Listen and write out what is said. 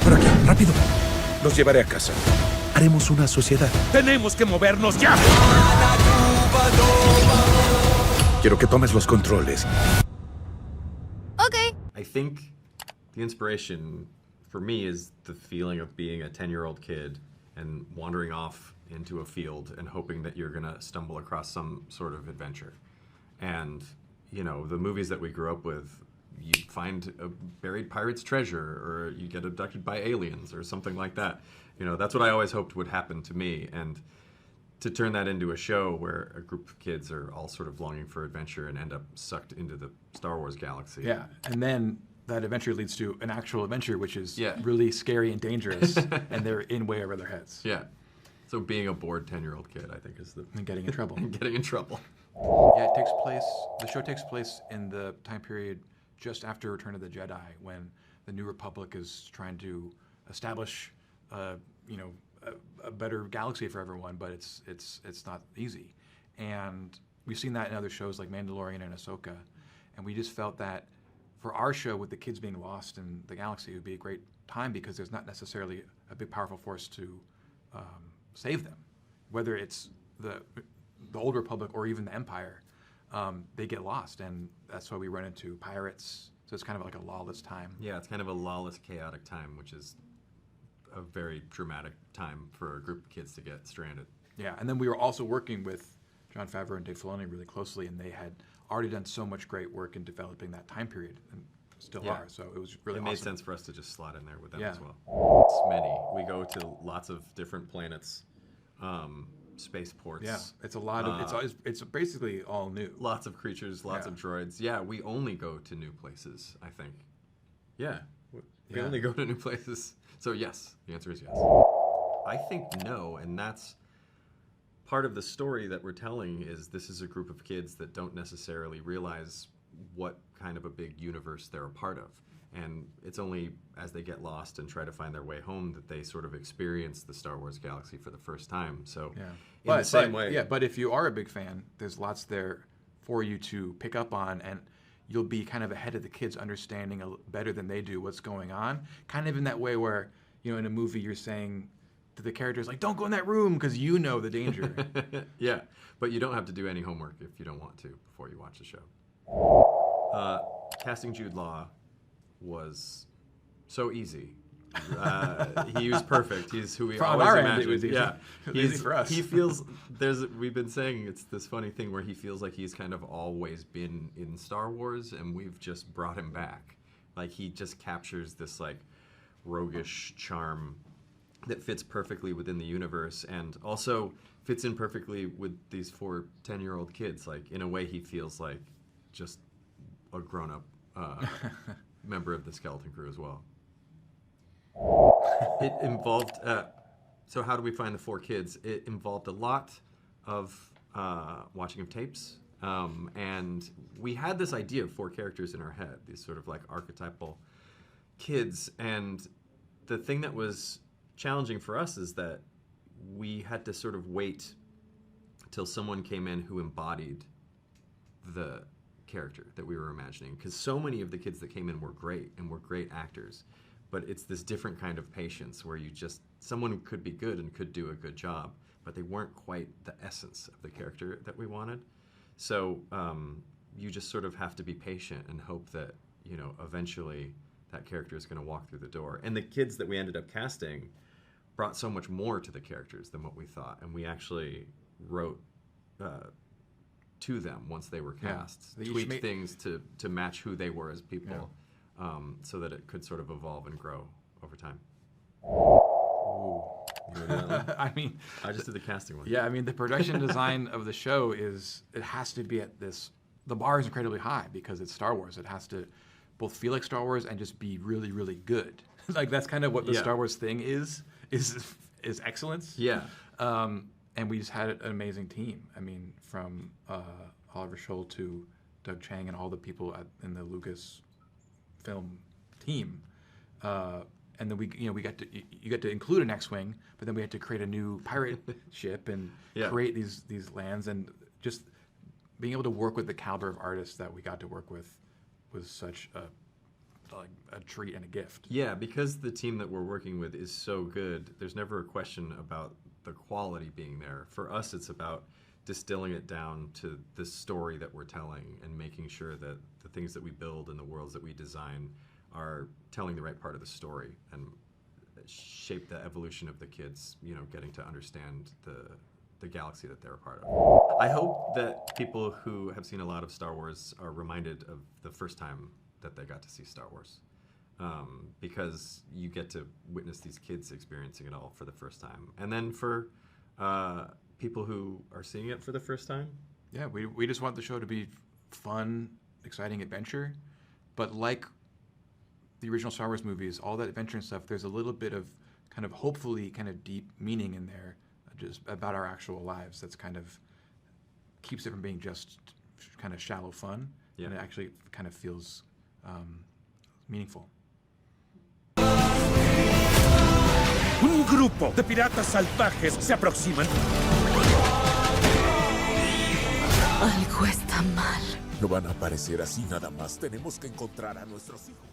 Por aquí, rápido. Los llevaré a casa. Haremos una sociedad. ¡Tenemos que movernos ya! Quiero que tomes los controles. Okay. I think the inspiration for me is the feeling of being a 10-year-old kid and wandering off into a field and hoping that you're gonna stumble across some sort of adventure. And, you know, the movies that we grew up with, you find a buried pirate's treasure, or you get abducted by aliens, or something like that. You know, that's what I always hoped would happen to me. And to turn that into a show where a group of kids are all sort of longing for adventure and end up sucked into the Star Wars galaxy. Yeah, and then that adventure leads to an actual adventure, which is Yeah. really scary and dangerous, and they're in way over their heads. Yeah. So being a bored 10-year-old kid, I think, is the And getting in trouble. getting in trouble. Yeah, the show takes place in the time period just after Return of the Jedi, when the New Republic is trying to establish, a better galaxy for everyone, but it's not easy. And we've seen that in other shows like Mandalorian and Ahsoka, and we just felt that for our show, with the kids being lost in the galaxy, it would be a great time because there's not necessarily a big, powerful force to save them, whether it's the Old Republic or even the Empire. They get lost, and that's why we run into pirates. So it's kind of like a lawless time. Yeah, it's kind of a lawless, chaotic time, which is a very dramatic time for a group of kids to get stranded. Yeah, and then we were also working with Jon Favreau and Dave Filoni really closely, and they had already done so much great work in developing that time period, and still Yeah. are. So it was really It awesome. made sense for us to just slot in there with them Yeah. as well. It's many. We go to lots of different planets, spaceports. Yeah, it's a lot of it's basically all new. Lots of creatures, lots Yeah. of droids. Yeah, we only go to new places, I think. Yeah, we Yeah. only go to new places. So yes, the answer is yes. I think no, and that's part of the story that we're telling is this is a group of kids that don't necessarily realize what kind of a big universe they're a part of. And it's only as they get lost and try to find their way home that they sort of experience the Star Wars galaxy for the first time. So Yeah. in the same way. Yeah, but if you are a big fan, there's lots there for you to pick up on, and you'll be kind of ahead of the kids, understanding better than they do what's going on. Kind of in that way where, in a movie you're saying to the characters, like, don't go in that room because you know the danger. Yeah, but you don't have to do any homework if you don't want to before you watch the show. Casting Jude Law was so easy. He was perfect. He's who we From always our end, imagined. it was easy. Yeah, It was easy for us. He feels we've been saying it's this funny thing where he feels like he's kind of always been in Star Wars, and we've just brought him back. Like he just captures this like roguish charm that fits perfectly within the universe, and also fits in perfectly with these 4 10-year-old kids. Like in a way, he feels like just a grown-up member of the skeleton crew as well. It involved, so how do we find the 4 kids? It involved a lot of watching of tapes, and we had this idea of 4 characters in our head, these sort of like archetypal kids, and the thing that was challenging for us is that we had to sort of wait till someone came in who embodied the character that we were imagining, because so many of the kids that came in were great and were great actors, but it's this different kind of patience where someone could be good and could do a good job, but they weren't quite the essence of the character that we wanted. So you just sort of have to be patient and hope that eventually that character is going to walk through the door. And the kids that we ended up casting brought so much more to the characters than what we thought, and we actually wrote to them once they were cast, tweaked things to match who they were as people, so that it could sort of evolve and grow over time. Ooh. You wanna do that one? I mean, I just did the casting one. yeah, I mean, the production design of the show it has to be at the bar is incredibly high because it's Star Wars. It has to both feel like Star Wars and just be really, really good. Like that's kind of what the Star Wars thing is excellence. Yeah. And we just had an amazing team. I mean, from Oliver Scholl to Doug Chang and all the people in the Lucas film team. And then we got to include an X-wing, but then we had to create a new pirate ship and create these lands, and just being able to work with the caliber of artists that we got to work with was such a like a treat and a gift. Yeah, because the team that we're working with is so good, there's never a question about the quality being there. For us, it's about distilling it down to the story that we're telling and making sure that the things that we build and the worlds that we design are telling the right part of the story and shape the evolution of the kids, you know, getting to understand the galaxy that they're a part of. I hope that people who have seen a lot of Star Wars are reminded of the first time that they got to see Star Wars. Because you get to witness these kids experiencing it all for the first time. And then for people who are seeing it for the first time. Yeah, we just want the show to be fun, exciting adventure. But like the original Star Wars movies, all that adventure and stuff, there's a little bit of kind of hopefully kind of deep meaning in there just about our actual lives that's kind of keeps it from being just kind of shallow fun. Yeah. And it actually kind of feels meaningful. Un grupo de piratas salvajes se aproximan. Algo está mal. No van a aparecer así nada más. Tenemos que encontrar a nuestros hijos.